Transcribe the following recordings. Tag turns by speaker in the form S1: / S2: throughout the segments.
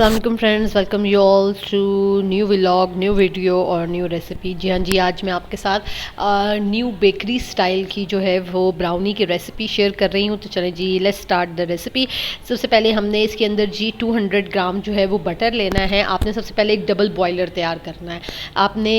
S1: अस्सलाम वालेकुम friends, welcome you all to new vlog, new video और न्यू रेसिपी। जी हाँ जी, आज मैं आपके साथ न्यू बेकरी स्टाइल की जो है वो ब्राउनी की रेसिपी शेयर कर रही हूँ। तो चलें जी, लेट्स स्टार्ट द रेसिपी। सबसे पहले हमने इसके अंदर जी 200 ग्राम जो है वो बटर लेना है। आपने सबसे पहले एक डबल बॉयलर तैयार करना है। आपने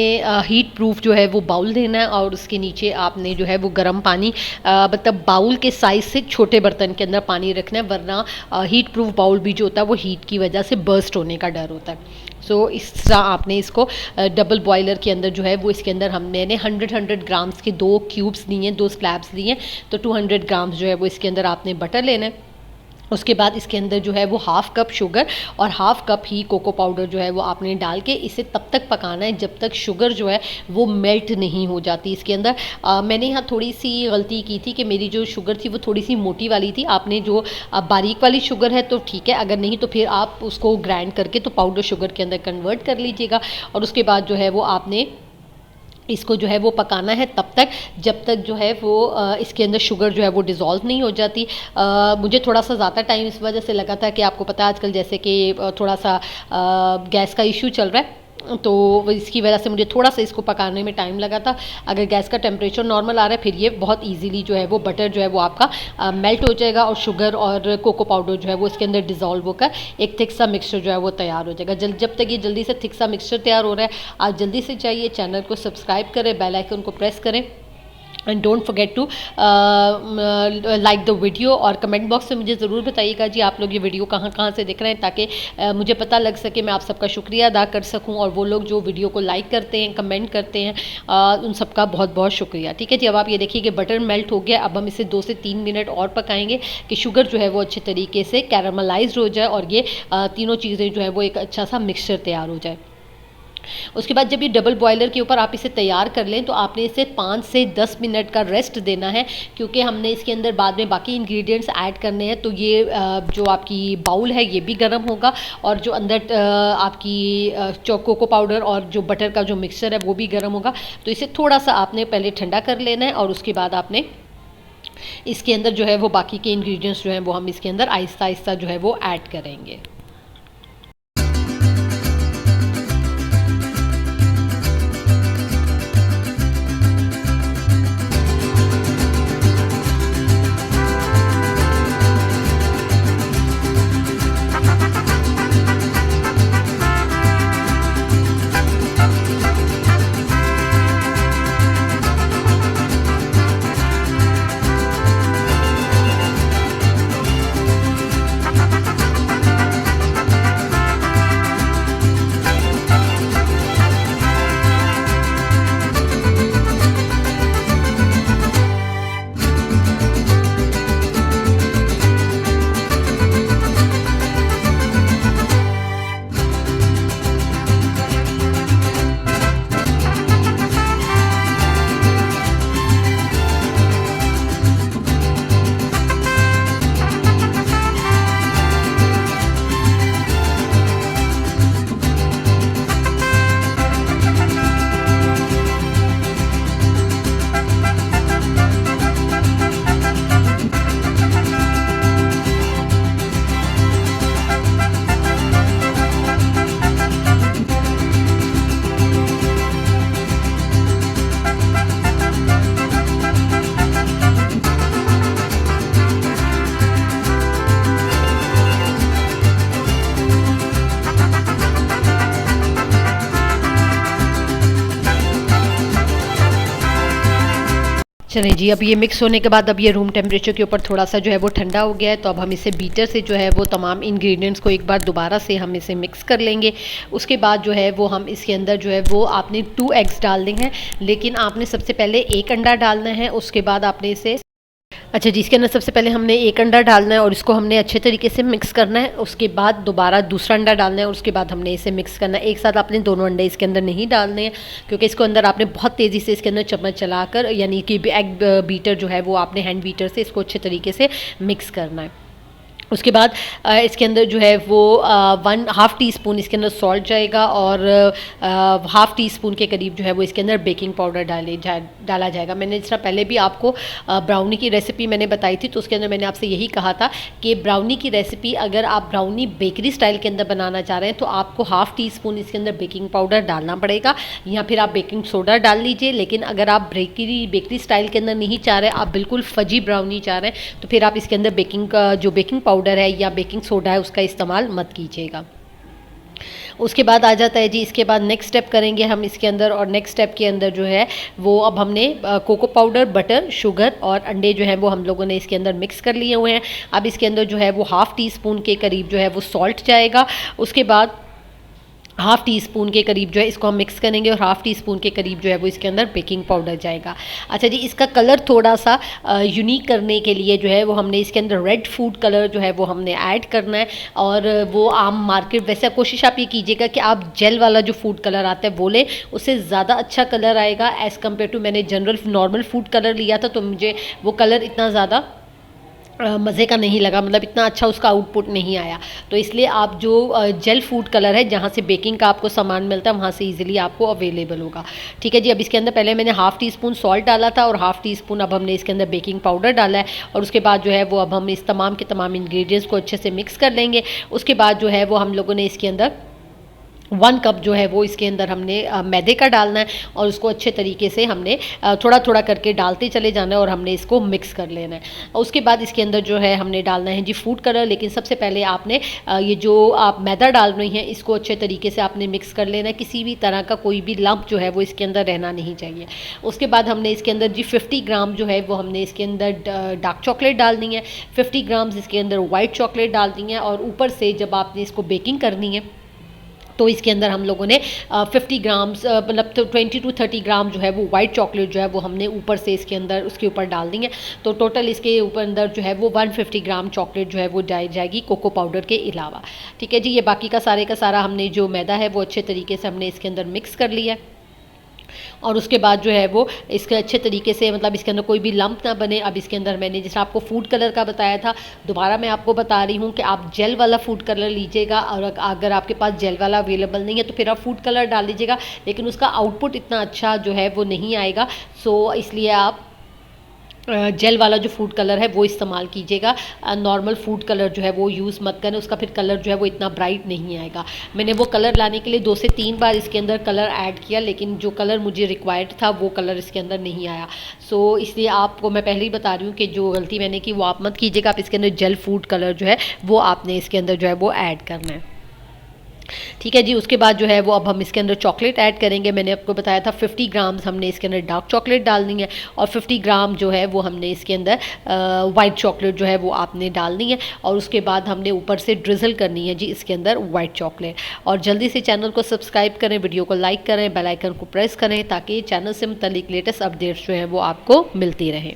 S1: हीट प्रूफ जो है वो बाउल देना है और उसके नीचे आपने जो है वो गर्म पानी मतलब बाउल के साइज़ से छोटे बर्तन के अंदर पानी रखना है, वरना हीट प्रूफ बाउल भी जो होता है वो हीट की वजह से बर्स्ट होने का डर होता है। सो इस तरह आपने इसको डबल बॉयलर के अंदर जो है वो इसके अंदर मैंने 100 ग्राम्स के 2 क्यूब्स लिए हैं, 2 स्लैब्स लिए हैं। तो 200 ग्राम्स जो है वो इसके अंदर आपने बटर लेना है। उसके बाद इसके अंदर जो है वो हाफ़ कप शुगर और हाफ़ कप ही कोको पाउडर जो है वो आपने डाल के इसे तब तक पकाना है जब तक शुगर जो है वो मेल्ट नहीं हो जाती इसके अंदर। मैंने यहाँ थोड़ी सी गलती की थी कि मेरी जो शुगर थी वो थोड़ी सी मोटी वाली थी। आपने जो बारीक वाली शुगर है तो ठीक है, अगर नहीं तो फिर आप उसको ग्राइंड करके तो पाउडर शुगर के अंदर कन्वर्ट कर लीजिएगा। और उसके बाद जो है वो आपने इसको जो है वो पकाना है तब तक जब तक जो है वो इसके अंदर शुगर जो है वो डिज़ोल्व नहीं हो जाती। मुझे थोड़ा सा ज़्यादा टाइम इस वजह से लगा था कि आपको पता है आजकल जैसे कि थोड़ा सा गैस का इशू चल रहा है, तो इसकी वजह से मुझे थोड़ा सा इसको पकाने में टाइम लगा था। अगर गैस का टेम्परेचर नॉर्मल आ रहा है फिर ये बहुत इजीली जो है वो बटर जो है वो आपका मेल्ट हो जाएगा और शुगर और कोको पाउडर जो है वो इसके अंदर डिज़ोल्व होकर एक थिक सा मिक्सचर जो है वो तैयार हो जाएगा। जब तक ये जल्दी से थिक सा मिक्सचर तैयार हो रहा है, आप जल्दी से चाहिए चैनल को सब्सक्राइब करें, बेल आइकन को प्रेस करें and don't forget to like the video. और कमेंट बॉक्स में मुझे ज़रूर बताइएगा जी आप लोग ये वीडियो कहाँ से देख रहे हैं, ताकि मुझे पता लग सके, मैं आप सबका शुक्रिया अदा कर सकूं। और वो लोग जो वीडियो को लाइक करते हैं, कमेंट करते हैं, उन सबका बहुत बहुत शुक्रिया। ठीक है जी, अब आप ये देखिए कि बटर मेल्ट हो गया। अब हम इसे 2 से 3 मिनट और पकाएंगे कि शुगर जो है वो अच्छे तरीके से कैरामलाइज्ड हो जाए और ये तीनों चीज़ें जो है वो एक अच्छा सा मिक्सचर तैयार हो जाए। उसके बाद जब ये डबल बॉयलर के ऊपर आप इसे तैयार कर लें तो आपने इसे 5 से 10 मिनट का रेस्ट देना है, क्योंकि हमने इसके अंदर बाद में बाकी इंग्रेडिएंट्स ऐड करने हैं। तो ये जो आपकी बाउल है ये भी गर्म होगा और जो अंदर आपकी कोको पाउडर और जो बटर का जो मिक्सचर है वो भी गर्म होगा। तो इसे थोड़ा सा आपने पहले ठंडा कर लेना है और उसके बाद आपने इसके अंदर जो है वो बाकी के इंग्रेडिएंट्स जो हैं वो हम इसके अंदर आहिस्ता आहिस्ता जो है वो ऐड करेंगे। चलें जी, अब ये मिक्स होने के बाद अब ये रूम टेम्परेचर के ऊपर थोड़ा सा जो है वो ठंडा हो गया है। तो अब हम इसे बीटर से जो है वो तमाम इंग्रेडिएंट्स को एक बार दोबारा से हम इसे मिक्स कर लेंगे। उसके बाद जो है वो हम इसके अंदर जो है वो आपने 2 एग्स डालने हैं, लेकिन आपने सबसे पहले 1 अंडा डालना है। उसके बाद आपने इसे अच्छा जी, इसके अंदर सबसे पहले हमने 1 अंडा डालना है और इसको हमने अच्छे तरीके से मिक्स करना है। उसके बाद दोबारा दूसरा अंडा डालना है और उसके बाद हमने इसे मिक्स करना है। एक साथ आपने दोनों अंडे इसके अंदर नहीं डालने हैं, क्योंकि इसको अंदर आपने बहुत तेज़ी से इसके अंदर चम्मच चलाकर, यानी कि एग बीटर जो है वो आपने हैंड बीटर से इसको अच्छे तरीके से मिक्स करना है। उसके बाद इसके अंदर जो है वो 1/2 टी स्पून इसके अंदर सॉल्ट जाएगा और 1/2 टी स्पून के करीब जो है वो इसके अंदर बेकिंग पाउडर डाला जाएगा। मैंने जिस तरह पहले भी आपको ब्राउनी की रेसिपी मैंने बताई थी, तो उसके अंदर मैंने आपसे यही कहा था कि ब्राउनी की रेसिपी अगर आप ब्राउनी बेकरी स्टाइल के अंदर बनाना चाह रहे हैं तो आपको 1/2 टी स्पून इसके अंदर बेकिंग पाउडर डालना पड़ेगा, या फिर आप बेकिंग सोडा डाल लीजिए। लेकिन अगर आप बेकरी स्टाइल के अंदर नहीं चाह रहे, आप बिल्कुल फजी ब्राउनी चाह रहे हैं, तो फिर आप इसके अंदर जो बेकिंग पाउडर है या बेकिंग सोडा है उसका इस्तेमाल मत कीजिएगा। उसके बाद आ जाता है जी, इसके बाद नेक्स्ट स्टेप करेंगे हम इसके अंदर, और नेक्स्ट स्टेप के अंदर जो है वो अब हमने कोको पाउडर, बटर, शुगर और अंडे जो है वो हम लोगों ने इसके अंदर मिक्स कर लिए हुए हैं। अब इसके अंदर जो है वो 1/2 टी स्पून के करीब जो है वो सॉल्ट जाएगा। उसके बाद 1/2 टी स्पून के करीब जो है इसको हम मिक्स करेंगे, और 1/2 टी स्पून के करीब जो है वो इसके अंदर बेकिंग पाउडर जाएगा। अच्छा जी, इसका कलर थोड़ा सा यूनिक करने के लिए जो है वो हमने इसके अंदर रेड फूड कलर जो है वो हमने ऐड करना है। और वो आम मार्केट, वैसे कोशिश आप ये कीजिएगा कि आप जेल वाला जो फूड कलर आता है वो लें, उससे ज़्यादा अच्छा कलर आएगा एज़ कम्पेयर टू मैंने जनरल नॉर्मल फूड कलर लिया था, तो मुझे वो कलर इतना ज़्यादा मज़े का नहीं लगा, मतलब इतना अच्छा उसका आउटपुट नहीं आया। तो इसलिए आप जो जेल फूड कलर है, जहाँ से बेकिंग का आपको सामान मिलता है वहाँ से इजीली आपको अवेलेबल होगा। ठीक है जी, अब इसके अंदर पहले मैंने 1/2 टी स्पून सॉल्ट डाला था और 1/2 टी स्पून अब हमने इसके अंदर बेकिंग पाउडर डाला है। और उसके बाद जो है वो अब हम इस तमाम के तमाम इंग्रेडिएंट्स को अच्छे से मिक्स कर लेंगे। उसके बाद जो है वो हम लोगों ने इसके अंदर 1 कप जो है वो इसके अंदर हमने मैदे का डालना है, और उसको अच्छे तरीके से हमने थोड़ा थोड़ा करके डालते चले जाना है, और हमने इसको मिक्स कर लेना है। और उसके बाद इसके अंदर जो है हमने डालना है जी फूड कलर। लेकिन सबसे पहले आपने ये जो आप मैदा डाल रही हैं इसको अच्छे तरीके से आपने मिक्स कर लेना है, किसी भी तरह का कोई भी लंप जो है वो इसके अंदर रहना नहीं चाहिए। उसके बाद हमने इसके अंदर जी 50 ग्राम जो है वो हमने इसके अंदर डार्क चॉकलेट डालनी है, 50 ग्राम्स इसके अंदर वाइट चॉकलेट डालनी है, और ऊपर से जब आपने इसको बेकिंग करनी है तो इसके अंदर हम लोगों ने 50 ग्राम्स मतलब 20 to 30 ग्राम जो है वो वाइट चॉकलेट जो है वो हमने ऊपर से इसके अंदर उसके ऊपर डाल देंगे। तो टोटल इसके ऊपर अंदर जो है वो 150 ग्राम चॉकलेट जो है वो जाएगी कोको पाउडर के अलावा। ठीक है जी, ये बाकी का सारा हमने जो मैदा है वो अच्छे तरीके से हमने इसके अंदर मिक्स कर लिया है। और उसके बाद जो है वो इसके अच्छे तरीके से, मतलब इसके अंदर कोई भी लंप ना बने। अब इसके अंदर मैंने जैसे आपको फूड कलर का बताया था, दोबारा मैं आपको बता रही हूँ कि आप जेल वाला फूड कलर लीजिएगा, और अगर आपके पास जेल वाला अवेलेबल नहीं है तो फिर आप फूड कलर डाल लीजिएगा, लेकिन उसका आउटपुट इतना अच्छा जो है वो नहीं आएगा। सो इसलिए आप जेल वाला जो फूड कलर है वो इस्तेमाल कीजिएगा। नॉर्मल फूड कलर जो है वो यूज़ मत करें, उसका फिर कलर जो है वो इतना ब्राइट नहीं आएगा। मैंने वो कलर लाने के लिए 2 से 3 बार इसके अंदर कलर ऐड किया, लेकिन जो कलर मुझे रिक्वायर्ड था वो कलर इसके अंदर नहीं आया। सो इसलिए आपको मैं पहले ही बता रही हूँ कि जो गलती मैंने की वो आप मत कीजिएगा। आप इसके अंदर जेल फूड कलर जो है वो आपने इसके अंदर जो है वो ऐड करना है। ठीक है जी, उसके बाद जो है वो अब हम इसके अंदर चॉकलेट ऐड करेंगे। मैंने आपको बताया था 50 ग्राम्स हमने इसके अंदर डार्क चॉकलेट डालनी है, और 50 ग्राम जो है वो हमने इसके अंदर वाइट चॉकलेट जो है वो आपने डालनी है। और उसके बाद हमने ऊपर से ड्रिजल करनी है जी इसके अंदर वाइट चॉकलेट। और जल्दी से चैनल को सब्सक्राइब करें, वीडियो को लाइक करें, बेल आइकन को प्रेस करें, ताकि चैनल से मुताल्लिक लेटेस्ट अपडेट्स जो है वो आपको मिलती रहें।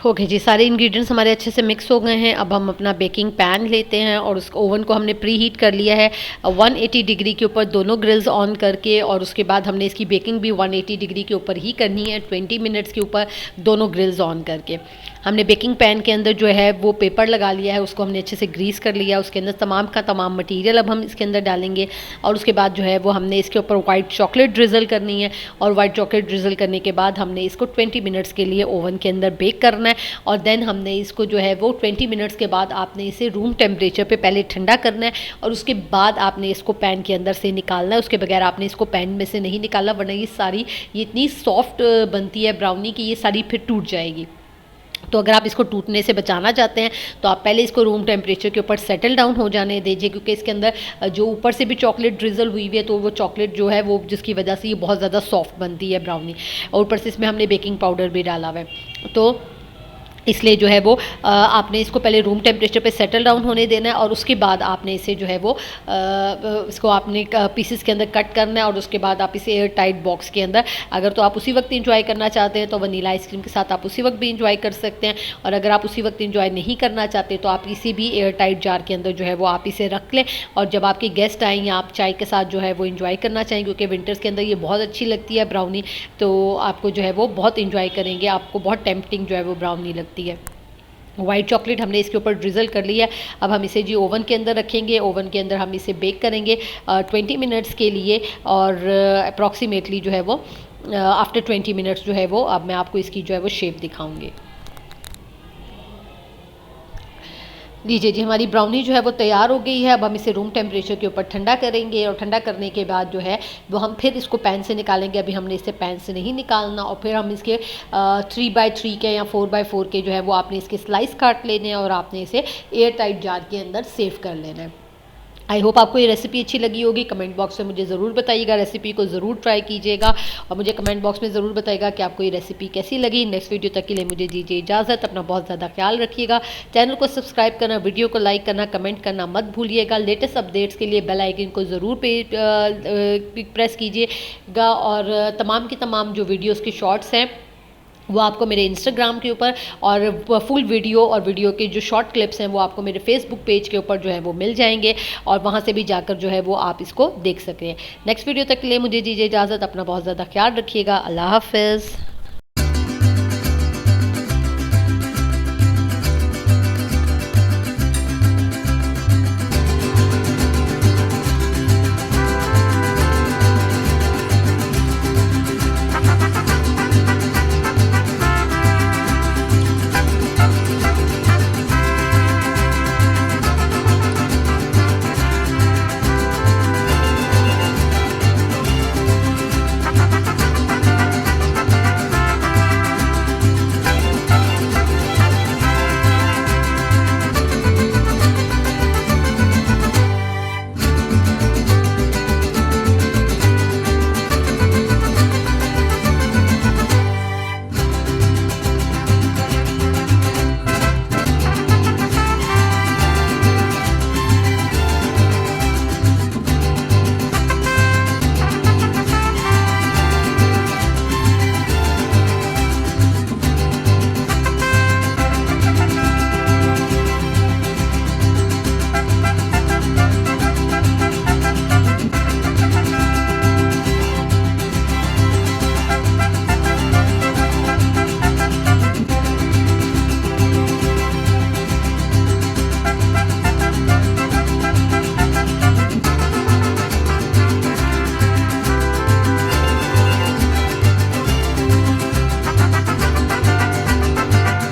S1: ओके जी, सारे इंग्रेडिएंट्स हमारे अच्छे से मिक्स हो गए हैं। अब हम अपना बेकिंग पैन लेते हैं और उस ओवन को हमने प्री हीट कर लिया है 180 डिग्री के ऊपर दोनों ग्रिल्स ऑन करके, और उसके बाद हमने इसकी बेकिंग भी 180 डिग्री के ऊपर ही करनी है 20 मिनट्स के ऊपर दोनों ग्रिल्स ऑन करके। हमने बेकिंग पैन के अंदर जो है वो पेपर लगा लिया है, उसको हमने अच्छे से ग्रीस कर लिया। उसके अंदर तमाम का तमाम मटेरियल अब हम इसके अंदर डालेंगे और उसके बाद जो है वो हमने इसके ऊपर वाइट चॉकलेट ड्रिजल करनी है, और वाइट चॉकलेट ड्रिजल करने के बाद हमने इसको 20 मिनट्स के लिए ओवन के अंदर बेक करना है। और देन हमने इसको जो है वो 20 मिनट्स के बाद आपने इसे रूम टेम्परेचर पे पहले ठंडा करना है, और उसके बाद आपने इसको पैन के अंदर से निकालना है। उसके बगैर आपने इसको पैन में से नहीं निकालना, वरना ये इतनी सॉफ्ट बनती है ब्राउनी की ये सारी फिर टूट जाएगी। तो अगर आप इसको टूटने से बचाना चाहते हैं तो आप पहले इसको रूम टेम्परेचर के ऊपर सेटल डाउन हो जाने दीजिए, क्योंकि इसके अंदर जो ऊपर से भी चॉकलेट ड्रिजल हुई हुई है तो वो चॉकलेट जो है वो जिसकी वजह से ये बहुत ज़्यादा सॉफ्ट बनती है ब्राउनी, और ऊपर से इसमें हमने बेकिंग पाउडर भी डाला हुआ है। तो इसलिए जो है वो आपने इसको पहले रूम टेम्परेचर पे सेटल डाउन होने देना है, और उसके बाद आपने इसे जो है वो इसको आपने पीसेस के अंदर कट करना है, और उसके बाद आप इसे एयर टाइट बॉक्स के अंदर, अगर तो आप उसी वक्त इंजॉय करना चाहते हैं तो वनीला आइसक्रीम के साथ आप उसी वक्त भी इंजॉय कर सकते हैं, और अगर आप उसी वक्त इंजॉय नहीं करना चाहते तो आप किसी भी एयर टाइट जार के अंदर जो है वो आप इसे रख लें, और जब आपके गेस्ट आएँ या आप चाय के साथ जो है वो इंजॉय करना चाहें, क्योंकि विंटर्स के अंदर ये बहुत अच्छी लगती है ब्राउनी, तो आपको जो है वो बहुत इंजॉय करेंगे, आपको बहुत टेम्पटिंग जो है वो ब्राउनी लगती है। वाइट चॉकलेट हमने इसके ऊपर ड्रिजल कर लिया है। अब हम इसे जी ओवन के अंदर रखेंगे, ओवन के अंदर हम इसे बेक करेंगे 20 मिनट्स के लिए, और अप्रॉक्सीमेटली जो है वो आफ्टर 20 मिनट्स जो है वो अब मैं आपको इसकी जो है वो शेप दिखाऊंगी। लीजिए जी, हमारी ब्राउनी जो है वो तैयार हो गई है। अब हम इसे रूम टेम्परेचर के ऊपर ठंडा करेंगे, और ठंडा करने के बाद जो है वो हम फिर इसको पैन से निकालेंगे। अभी हमने इसे पैन से नहीं निकालना, और फिर हम इसके 3x3 के या 4x4 के जो है वो आपने इसके स्लाइस काट लेने हैं, और आपने इसे एयर टाइट जार के अंदर सेव कर लेना है। आई होप आपको ये रेसिपी अच्छी लगी होगी। कमेंट बॉक्स में मुझे ज़रूर बताइएगा, रेसिपी को ज़रूर ट्राई कीजिएगा, और मुझे कमेंट बॉक्स में ज़रूर बताइएगा कि आपको ये रेसिपी कैसी लगी। नेक्स्ट वीडियो तक के लिए मुझे दीजिए इजाज़त। अपना बहुत ज़्यादा ख्याल रखिएगा। चैनल को सब्सक्राइब करना, वीडियो को लाइक करना, कमेंट करना मत भूलिएगा। लेटेस्ट अपडेट्स के लिए बेल आइकन को ज़रूर प्रेस कीजिएगा, और तमाम की तमाम जो वीडियोज़ के शॉर्ट्स हैं वो आपको मेरे इंस्टाग्राम के ऊपर, और फुल वीडियो और वीडियो के जो शॉर्ट क्लिप्स हैं वो आपको मेरे फेसबुक पेज के ऊपर जो है वो मिल जाएंगे, और वहाँ से भी जाकर जो है वो आप इसको देख सकें। नेक्स्ट वीडियो तक के लिए मुझे दीजिए इजाज़त। अपना बहुत ज़्यादा ख्याल रखिएगा। अल्लाह हाफ़िज़।